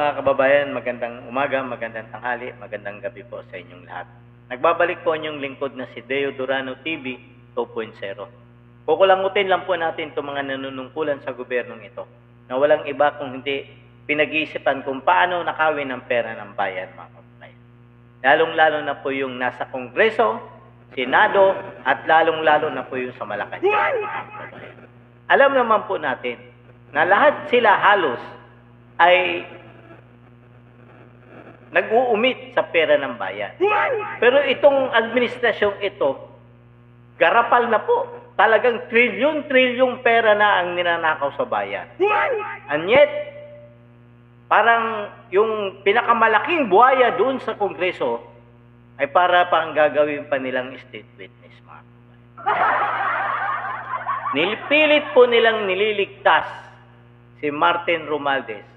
Mga kababayan, magandang umaga, magandang tanghali, magandang gabi po sa inyong lahat. Nagbabalik po inyong lingkod na si Deo Durano TV 2.0. Kukulangutin lang po natin itong mga nanunungkulan sa gobyernong ito na walang iba kung hindi pinag-iisipan kung paano nakawin ang pera ng bayan, mga kababayan. Lalong-lalo na po yung nasa Kongreso, Senado, at lalong-lalo na po yung sa Malacanang. Alam naman po natin na lahat sila halos ay nag-uumit sa pera ng bayan. Pero itong administrasyong ito, garapal na po. Talagang trilyon-trilyong pera na ang ninanakaw sa bayan. And yet, parang yung pinakamalaking buhaya doon sa Kongreso ay para pang gagawin pa nilang state witness, mga kababayan. Nilipilit po nilang nililigtas si Martin Romualdez.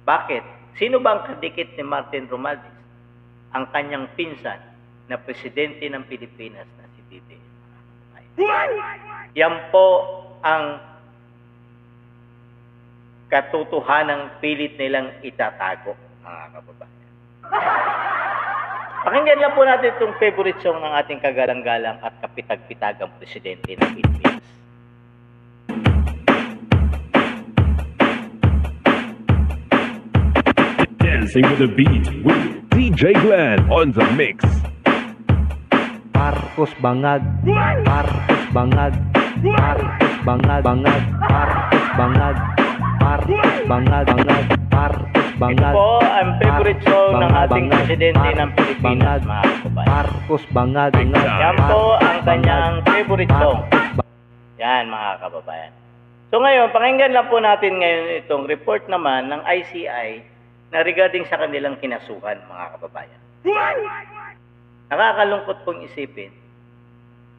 Bakit? Sino bang kadikit ni Martin Romualdez? Ang kanyang pinsan na presidente ng Pilipinas na si BBM. Yan po ang katotohanang pilit nilang itatago, mga kababayan. Pakinggan lang po natin itong favorite song ng ating kagalang-galang at kapitag-pitagang presidente ng Pilipinas. Dancing with the beat with DJ Glenn on the mix. Marcos bangag, Marcos bangag, Marcos bangag, bangag, Marcos bangag, Marcos bangag, bangag, Marcos bangag. Ito po ang favorite song ng ating presidente ng Pilipinas, mga kababayan. Marcos bangag, bangag. Yan po ang kanyang favorite song. Yan, mga kababayan. So ngayon, pakinggan lang po natin ngayon itong report naman ng ICI na regarding sa kanilang kinasuhan, mga kababayan. Nakakalungkot pong isipin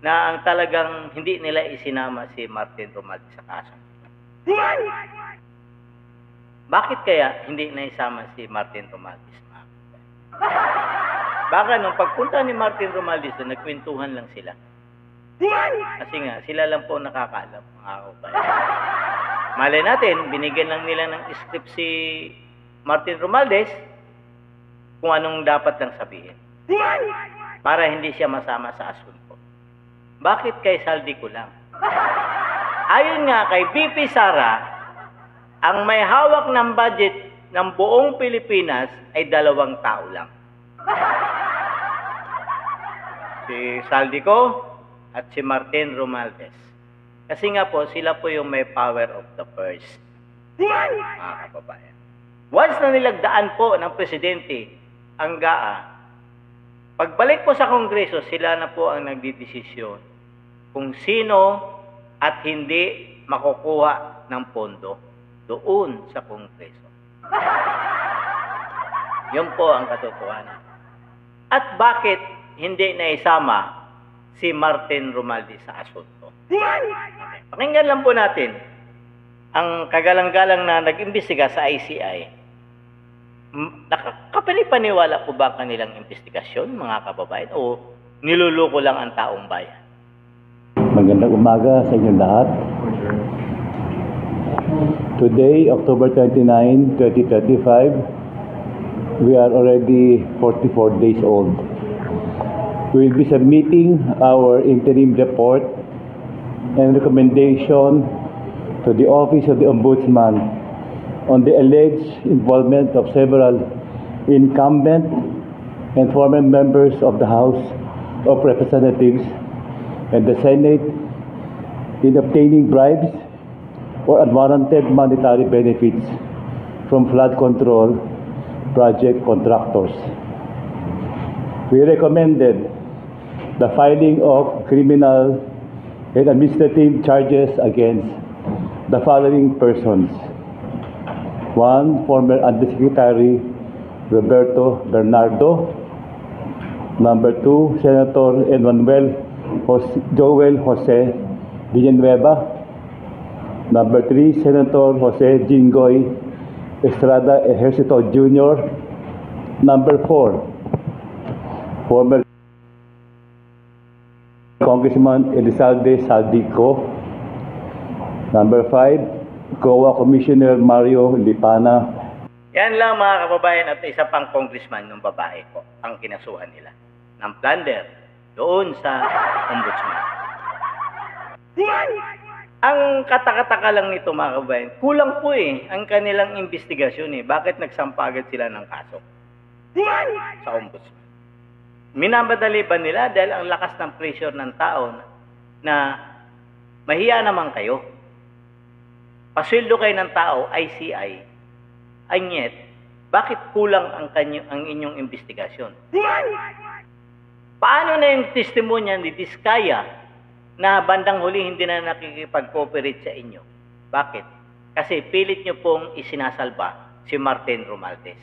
na ang talagang hindi nila isinama si Martin Romualdez sa kaso. Bakit kaya hindi na isama si Martin Romualdez, mga kababayan? Baka nung pagpunta ni Martin Romualdez, nagkwentuhan lang sila. Kasi nga, sila lang po nakakaalam, mga kababayan. Malay natin, binigyan lang nila ng script si Martin Romualdez kung anong dapat lang sabihin para hindi siya masama sa asunto. Bakit kay Saldi ko lang? Ayon nga kay BP Sara, ang may hawak ng budget ng buong Pilipinas ay 2 tao lang. Si Saldi ko at si Martin Romualdez. Kasi nga po, sila po yung may power of the purse, mga kababayan. Once na nilagdaan po ng presidente ang GAA, pagbalik po sa Kongreso, sila na po ang nagdidesisyon kung sino at hindi makukuha ng pondo doon sa Kongreso. Yun po ang katotohanan. At bakit hindi naisama si Martin Romualdez sa asunto? Okay. Pakinggan lang po natin ang kagalang-galang na nag-imbestiga sa ICI. Nakapaniwala po ba kanilang investigasyon, mga kababayan, o niluloko lang ang taong bayan? Magandang umaga sa inyong lahat. Today, October 29, 2025, we are already 44 days old. We will be submitting our interim report and recommendation to the Office of the Ombudsman on the alleged involvement of several incumbent and former members of the House of Representatives and the Senate in obtaining bribes or unwarranted monetary benefits from flood control project contractors. We recommended the filing of criminal and administrative charges against the following persons. 1. Former Undersecretary Roberto Bernardo. Number 2, Senator Joel Jose Villanueva. Number 3, Senator Jose Jinggoy Estrada Ejercito Jr. Number 4, former Congressman Elizalde Saldico. Number 5, COA Commissioner Mario Lipana. Yan lang mga kababayan at isa pang congressman ng babae ko ang kinasuhan nila ng plunder doon sa ombudsman. Ang katakataka lang nito mga kababayan, kulang po ang kanilang investigasyon Bakit nagsampa agad sila ng kaso sa ombudsman? Minamadali ba nila dahil ang lakas ng pressure ng tao na mahiya naman kayo? Pasweldo kayo ng tao, ICI, and yet, bakit kulang ang inyong investigasyon? Paano na yung testimonya ni Diskaya na bandang huli hindi na nakikipag-cooperate sa inyo? Bakit? Kasi pilit nyo pong isinasalba si Martin Romualdez.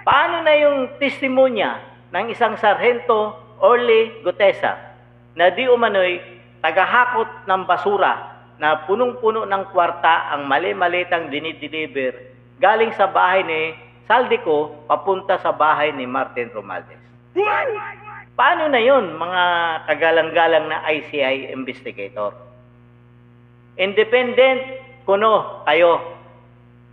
Paano na yung testimonya ng isang Sargento Orly Gutesa na di umano'y tagahakot ng basura na punong-puno ng kwarta ang mali-malitang dinideliver galing sa bahay ni Saldico papunta sa bahay ni Martin Romualdez? Paano na yun, mga kagalang-galang na ICI investigator? Independent kuno kayo,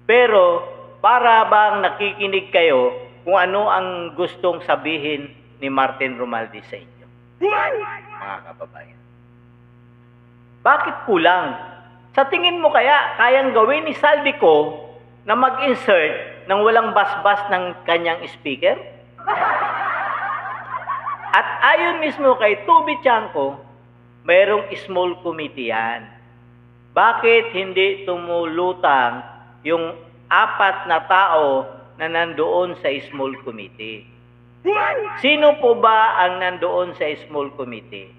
pero para bang nakikinig kayo kung ano ang gustong sabihin ni Martin Romualdez sa inyo, mga kababayan? Bakit kulang? Sa tingin mo kaya kayang gawin ni Saldico na mag-insert ng walang basbas ng kanyang speaker? At ayon mismo kay Tubi Tiangco, mayroong small committee yan. Bakit hindi tumulutang yung 4 na tao na nandoon sa small committee? Sino po ba ang nandoon sa small committee?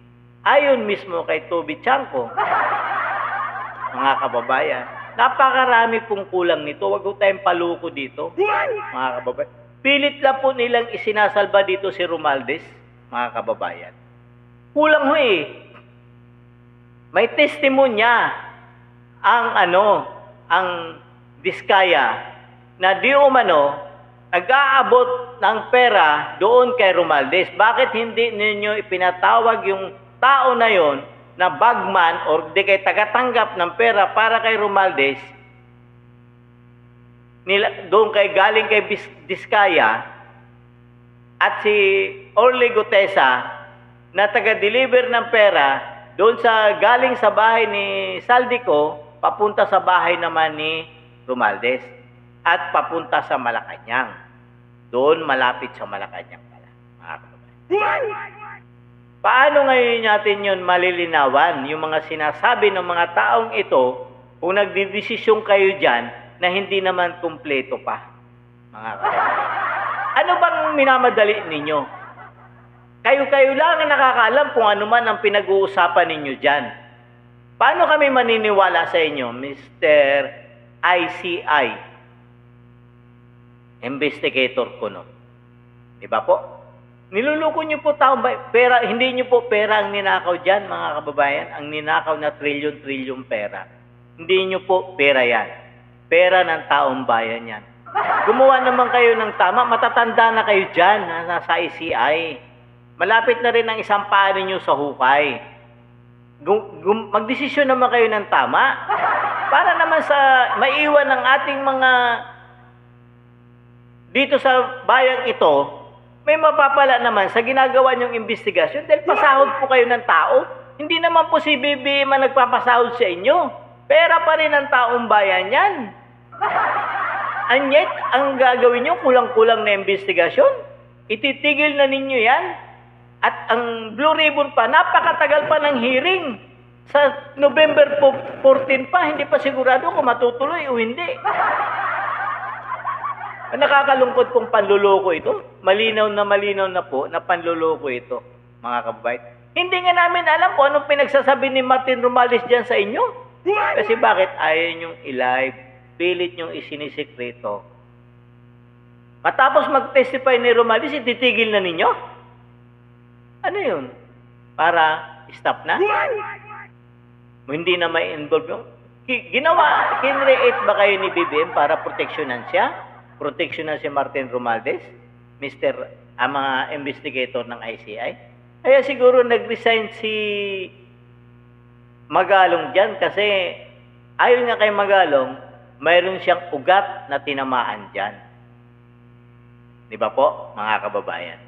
Ayon mismo kay Tubi Tiangco, mga kababayan, napakarami pong kulang nito. Huwag po tayong paluko dito, mga kababayan. Pilit lang po nilang isinasalba dito si Romualdez, mga kababayan. Kulang ho May testimonya ang Diskaya na di umano nag-aabot ng pera doon kay Romualdez. Bakit hindi ninyo ipinatawag yung tao na yon na bagman or di kay tagatanggap ng pera para kay Romualdez doon galing kay Diskaya at si Orly Gutesa na taga-deliver ng pera doon galing sa bahay ni Saldico papunta sa bahay naman ni Romualdez at papunta sa Malacanang. Doon malapit sa Malacanang pala. Paano ngayon natin yun malilinawan yung mga sinasabi ng mga taong ito kung nagdidesisyon kayo dyan na hindi naman kumpleto pa? Mga kababayan. Ano bang minamadali ninyo? Kayo-kayo lang ang nakakaalam kung ano man ang pinag-uusapan ninyo dyan. Paano kami maniniwala sa inyo, Mr. ICI investigator ko no? Diba po? Niluluko nyo po taong pera, hindi nyo po pera ang ninakaw dyan, mga kababayan. Ang ninakaw na trilyon-trilyon pera. Hindi nyo po pera yan. Pera ng taong bayan yan. Gumawa naman kayo ng tama, matatanda na kayo dyan, nasa ICI. Malapit na rin ang isang paa ninyo sa hukay. Magdesisyon naman kayo ng tama. Para naman sa maiwan ng ating mga dito sa bayang ito, may mapapala naman sa ginagawa niyong investigasyon dahil pasahod po kayo ng tao. Hindi naman po si BBM ang nagpapasahod sa inyo. Pera pa rin ang taong bayan yan. And yet, ang gagawin niyo, kulang-kulang na investigasyon. Ititigil na ninyo yan. At ang Blue Ribbon pa, napakatagal pa ng hearing. Sa November 14 pa, hindi pa sigurado kung matutuloy o hindi. Nakakalungkot pong panluloko ito. Malinaw na po na panluloko ito, mga kababayan. Hindi nga namin alam kung anong pinagsasabi ni Martin Romualdez dyan sa inyo. Kasi bakit ayaw nyong i-live, pilit nyong isinisikreto. Matapos mag-testify ni Romualdez, ititigil na ninyo? Ano yun? Para stop na? Hindi na may involve yung kinreate ba kayo ni BBM para proteksyonan siya? Proteksyonan si Martin Romualdez, mga investigator ng ICI. Kaya siguro nag-resign si Magalong dyan kasi ayaw niya kay Magalong mayroon siyang ugat na tinamaan dyan. Di ba po, mga kababayan?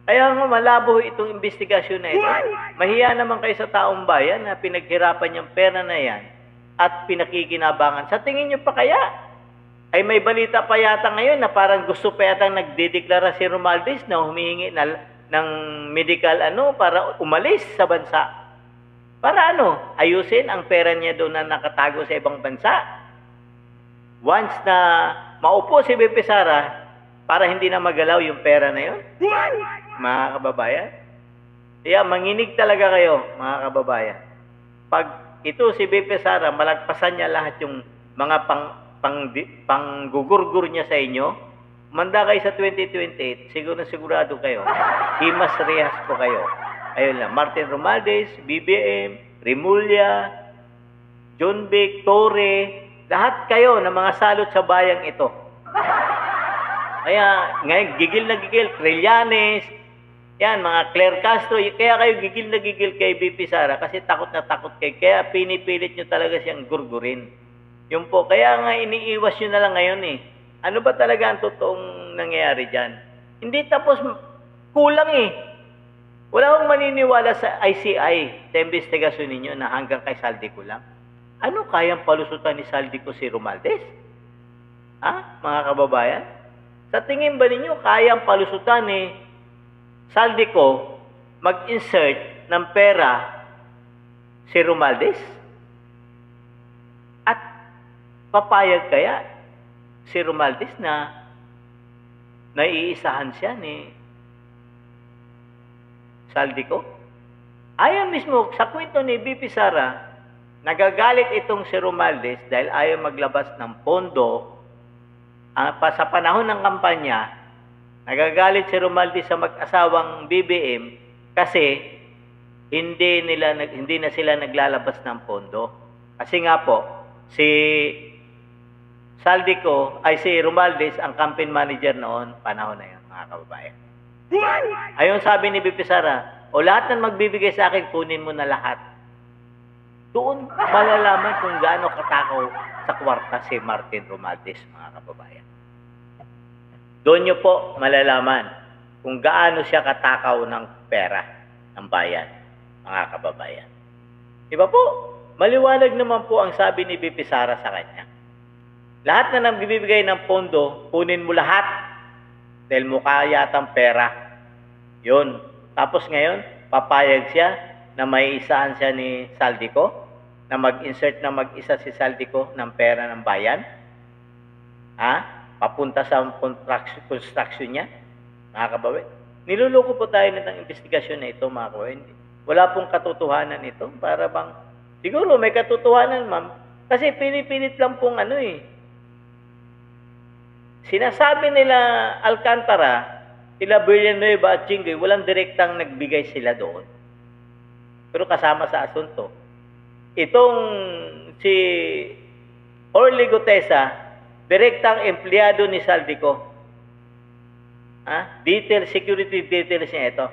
Kaya nga malabo itong investigasyon na ito. Mahiya naman kayo sa taong bayan na pinaghirapan yung pera na yan at pinakikinabangan. Sa tingin nyo pa kaya? Ay may balita pa yata ngayon na parang gusto pa yata nagdedeklara si Romualdez na humihingi ng medical para umalis sa bansa. Para ayusin ang pera niya doon na nakatago sa ibang bansa. Once na maupo si BP Sara, para hindi na magalaw yung pera na yun. Mga kababayan. Kaya manginig talaga kayo, mga kababayan. Pag ito si BP Sara, malagpasan niya lahat yung mga panggugurgur niya sa inyo, manda kayo sa 2028, sigurado kayo. Himas rehas po kayo. Ayun lang, Martin Romualdez, BBM, Remulla, John Vic, Torre, lahat kayo na mga salot sa bayang ito. Kaya ngayon, gigil na gigil, Trillanes, yan, mga Claire Castro, kaya kayo gigil na gigil kay BP Sara kasi takot na takot kayo. Kaya pinipilit nyo talaga siyang gurgurin. Yun po, kaya nga iniiwas nyo na lang ngayon eh. Ano ba talaga ang totoong nangyayari dyan? Hindi tapos, kulang eh. Wala akong maniniwala sa ICI, sa investigasyon ninyo na hanggang kay Saldico lang. Ano kayang palusutan ni Saldico si Romualdez? Mga kababayan? Sa tingin ba ninyo kayang palusutan ni Saldico mag-insert ng pera si Romualdez? At papayag kaya si Romualdez na naiisahan siya ni Saldico? Ayon mismo sa kwento ni BP Sara, nagagalit itong si Romualdez dahil ayaw maglabas ng pondo sa panahon ng kampanya. Nagagalit si Romualdez sa mag-asawang BBM kasi hindi na sila naglalabas ng pondo. Kasi nga po, si Romualdez ang campaign manager noon, panahon na yun, mga kababayan. Ayun sabi ni BP Sara, o lahat ng magbibigay sa akin, kunin mo na lahat. Doon malalaman kung gaano katakaw sa kwarta si Martin Romualdez, mga kababayan. Doon nyo po malalaman kung gaano siya katakaw ng pera ng bayan, mga kababayan. Diba po? Maliwanag naman po ang sabi ni BP Sara sa kanya. Lahat na nang bibigay ng pondo, kunin mo lahat dahil mukha yatang pera. Yun. Tapos ngayon, papayag siya na may isaan siya ni Saldico, na mag-insert na mag-isa si Saldico ng pera ng bayan. Papunta sa construction niya, mga kababayan. Niluloko po tayo ng investigasyon na ito, mga kababayan. Wala pong katotohanan ito. Para bang, siguro may katotohanan, ma'am. Kasi pinipilit lang pong Sinasabi nila Alcantara, sila Villanueva at Jinggoy, walang direktang nagbigay sila doon. Pero kasama sa asunto. Itong si Orly Gutesa, direktang empleyado ni Saldico. Security details niya ito,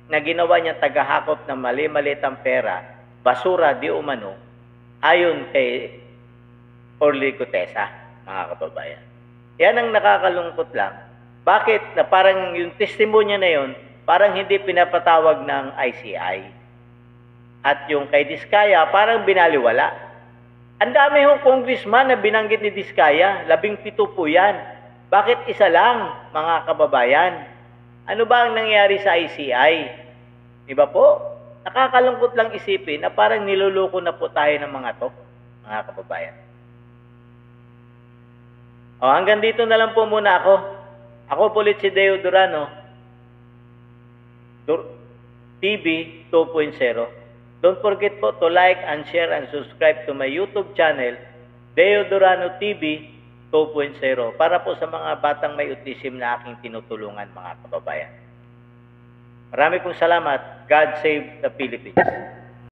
na ginawa niya tagahakot ng mali-malitang pera, basura di umano, ayon kay Orly Gutesa, mga kababayan. Yan ang nakakalungkot lang. Bakit na parang yung testimonya na yun, parang hindi pinapatawag ng ICI. At yung kay Diskaya, parang binaliwala. Ang dami hong congressman na binanggit ni Diskaya, 17 po yan. Bakit isa lang, mga kababayan? Ano ba ang nangyari sa ICI? Diba po? Nakakalungkot lang isipin na parang niluloko na po tayo ng mga to, mga kababayan. Hanggang dito na lang po muna ako. Ako po ulit si Deo Durano, TV 2.0. Don't forget po to like and share and subscribe to my YouTube channel, Deo Durano TV 2.0, para po sa mga batang may autism na aking tinutulungan, mga kababayan. Marami pong salamat. God save the Philippines.